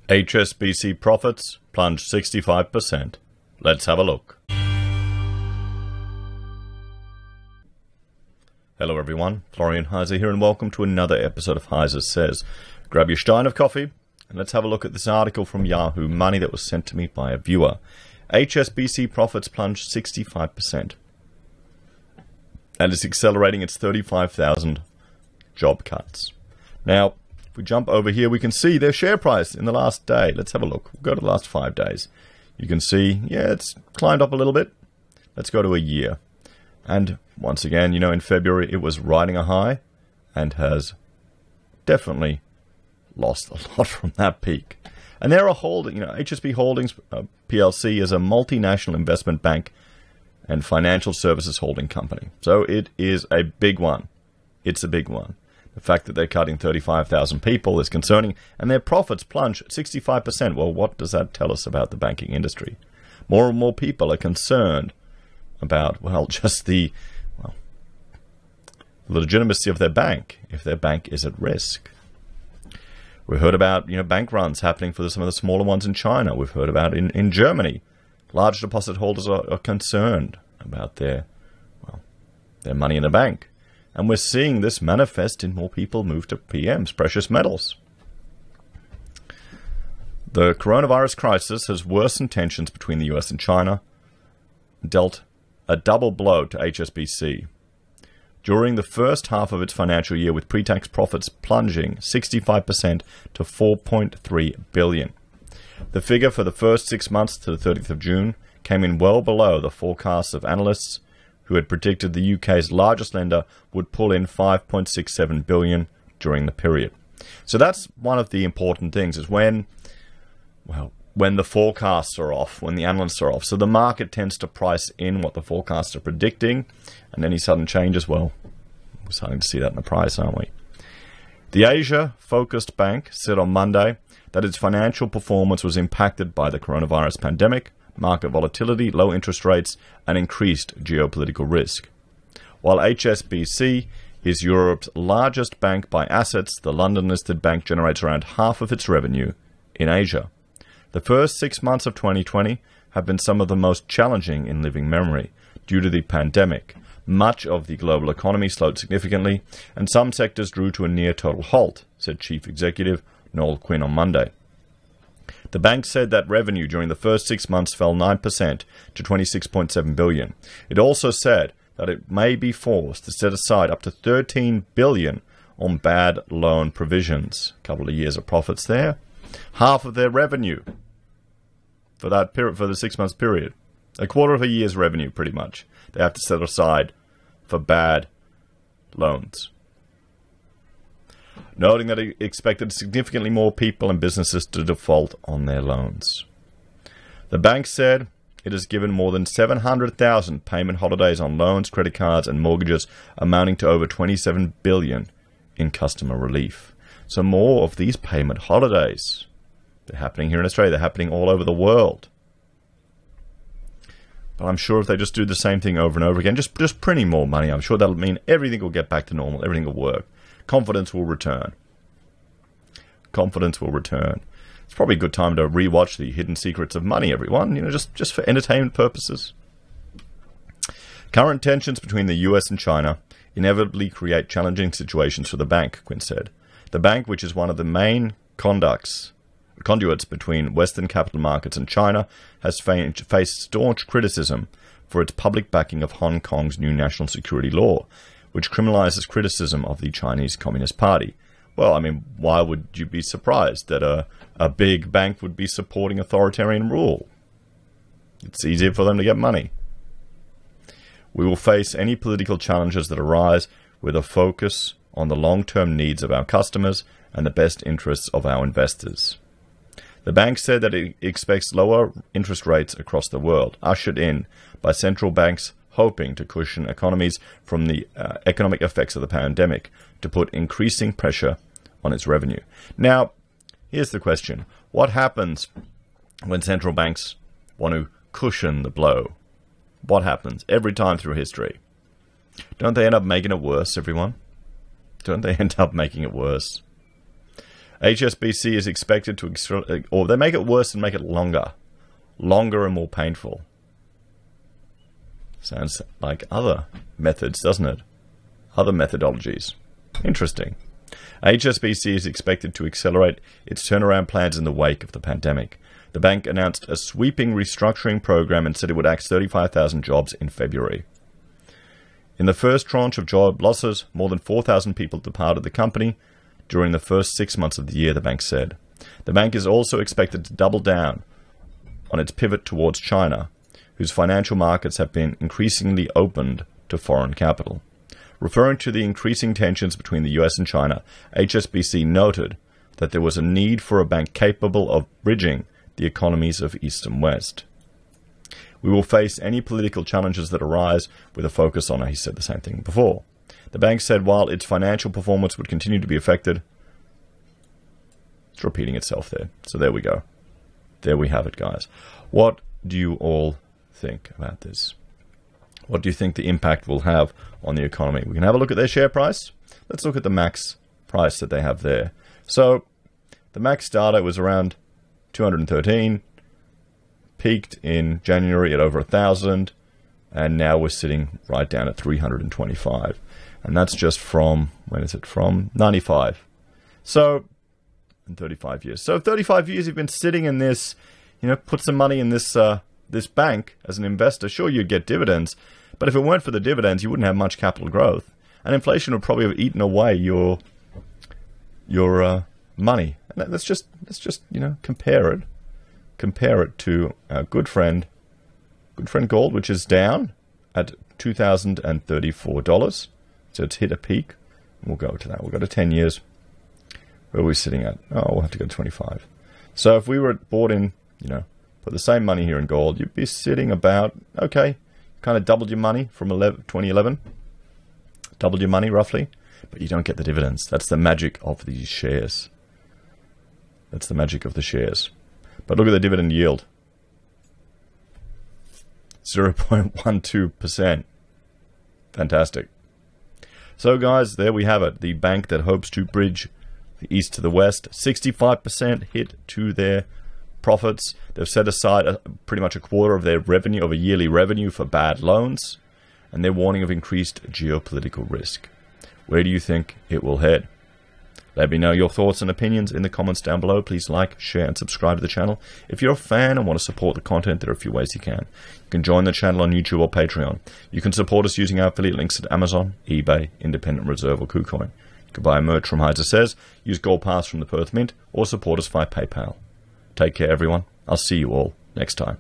HSBC profits plunged 65%. Let's have a look. Hello everyone, Florian.Heise here and welcome to another episode of HeiseSays. Grab your stein of coffee and let's have a look at this article from Yahoo Money that was sent to me by a viewer. HSBC profits plunged 65%. And it's accelerating its 35,000 job cuts. Now, if we jump over here, we can see their share price in the last day. Let's have a look. We'll go to the last 5 days. You can see, yeah, it's climbed up a little bit. Let's go to a year. And once again, you know, in February, it was riding a high and has definitely lost a lot from that peak. And they're a holding, you know, HSB Holdings PLC is a multinational investment bank and financial services holding company. So it is a big one. It's a big one. The fact that they're cutting 35,000 people is concerning, and their profits plunge 65%. Well, what does that tell us about the banking industry? More and more people are concerned about, well, just the legitimacy of their bank, if their bank is at risk. We've heard about, you know, bank runs happening for some of the smaller ones in China. We've heard about in Germany. Large deposit holders are concerned about their money in the bank. And we're seeing this manifest in more people move to PMs, precious metals. The coronavirus crisis has worsened tensions between the US and China, dealt a double blow to HSBC. During the first half of its financial year, with pre-tax profits plunging 65% to $4.3 billion. The figure for the first 6 months to the 30th of June came in well below the forecasts of analysts who had predicted the UK's largest lender would pull in $5.67 billion during the period. So that's one of the important things, is when the forecasts are off, when the analysts are off. So the market tends to price in what the forecasts are predicting, and any sudden changes, well, we're starting to see that in the price, aren't we? The Asia-focused bank said on Monday that its financial performance was impacted by the coronavirus pandemic, market volatility, low interest rates, and increased geopolitical risk. While HSBC is Europe's largest bank by assets, the London-listed bank generates around half of its revenue in Asia. The first 6 months of 2020 have been some of the most challenging in living memory due to the pandemic. Much of the global economy slowed significantly, and some sectors drew to a near-total halt, said Chief Executive Noel Quinn on Monday. The bank said that revenue during the first 6 months fell 9% to $26.7 billion. It also said that it may be forced to set aside up to $13 billion on bad loan provisions. A couple of years of profits there. Half of their revenue for that period, for the 6 months period. A quarter of a year's revenue, pretty much. They have to set aside for bad loans. Noting that it expected significantly more people and businesses to default on their loans. The bank said it has given more than 700,000 payment holidays on loans, credit cards, and mortgages, amounting to over $27 billion in customer relief. So more of these payment holidays. They're happening here in Australia. They're happening all over the world. But I'm sure if they just do the same thing over and over again, just printing more money, I'm sure that'll mean everything will get back to normal. Everything will work. Confidence will return. Confidence will return. It's probably a good time to rewatch The Hidden Secrets of Money, everyone. You know, just for entertainment purposes. Current tensions between the US and China inevitably create challenging situations for the bank, Quinn said. The bank, which is one of the main conduits between Western capital markets and China, has faced staunch criticism for its public backing of Hong Kong's new national security law, which criminalizes criticism of the Chinese Communist Party. Well, I mean, why would you be surprised that a big bank would be supporting authoritarian rule? It's easier for them to get money. We will face any political challenges that arise with a focus on the long-term needs of our customers and the best interests of our investors. The bank said that it expects lower interest rates across the world, ushered in by central banks hoping to cushion economies from the economic effects of the pandemic, to put increasing pressure on its revenue. Now, here's the question. What happens when central banks want to cushion the blow? What happens every time through history? Don't they end up making it worse, everyone? Don't they end up making it worse? HSBC is expected to, or they make it worse and make it longer and more painful. Sounds like other methods, doesn't it? Other methodologies. Interesting. HSBC is expected to accelerate its turnaround plans in the wake of the pandemic. The bank announced a sweeping restructuring program and said it would axe 35,000 jobs in February. In the first tranche of job losses, more than 4,000 people departed the company during the first 6 months of the year, the bank said. The bank is also expected to double down on its pivot towards China, whose financial markets have been increasingly opened to foreign capital. Referring to the increasing tensions between the US and China, HSBC noted that there was a need for a bank capable of bridging the economies of East and West. We will face any political challenges that arise with a focus on, he said the same thing before. The bank said while its financial performance would continue to be affected, it's repeating itself there. So there we go. There we have it, guys. What do you all think about this? What do you think the impact will have on the economy? We can have a look at their share price. Let's look at the max price that they have there. So the max data was around 213, peaked in January at over 1,000, and now we're sitting right down at 325. And that's just from, when is it from? 95. So, in 35 years. So 35 years you've been sitting in this, put some money in this this bank as an investor. Sure, you'd get dividends, but if it weren't for the dividends, you wouldn't have much capital growth. And inflation would probably have eaten away your money. And let's just compare it to our good friend gold, which is down at $2,034. So it's hit a peak. We'll go to that. We'll go to 10 years. Where are we sitting at? Oh, we'll have to go to 25. So if we were bought in, put the same money here in gold, you'd be sitting about, okay, kind of doubled your money from 2011. Doubled your money roughly, but you don't get the dividends. That's the magic of these shares. That's the magic of the shares. But look at the dividend yield. 0.12%. Fantastic. So guys, there we have it. The bank that hopes to bridge the east to the west. 65% hit to their profits. They've set aside pretty much a quarter of their revenue, of a yearly revenue, for bad loans. And they're warning of increased geopolitical risk. Where do you think it will head? Let me know your thoughts and opinions in the comments down below. Please like, share, and subscribe to the channel. If you're a fan and want to support the content, there are a few ways you can. You can join the channel on YouTube or Patreon. You can support us using our affiliate links at Amazon, eBay, Independent Reserve, or Kucoin. You can buy merch from HeiseSays, use Gold Pass from the Perth Mint, or support us via PayPal. Take care, everyone. I'll see you all next time.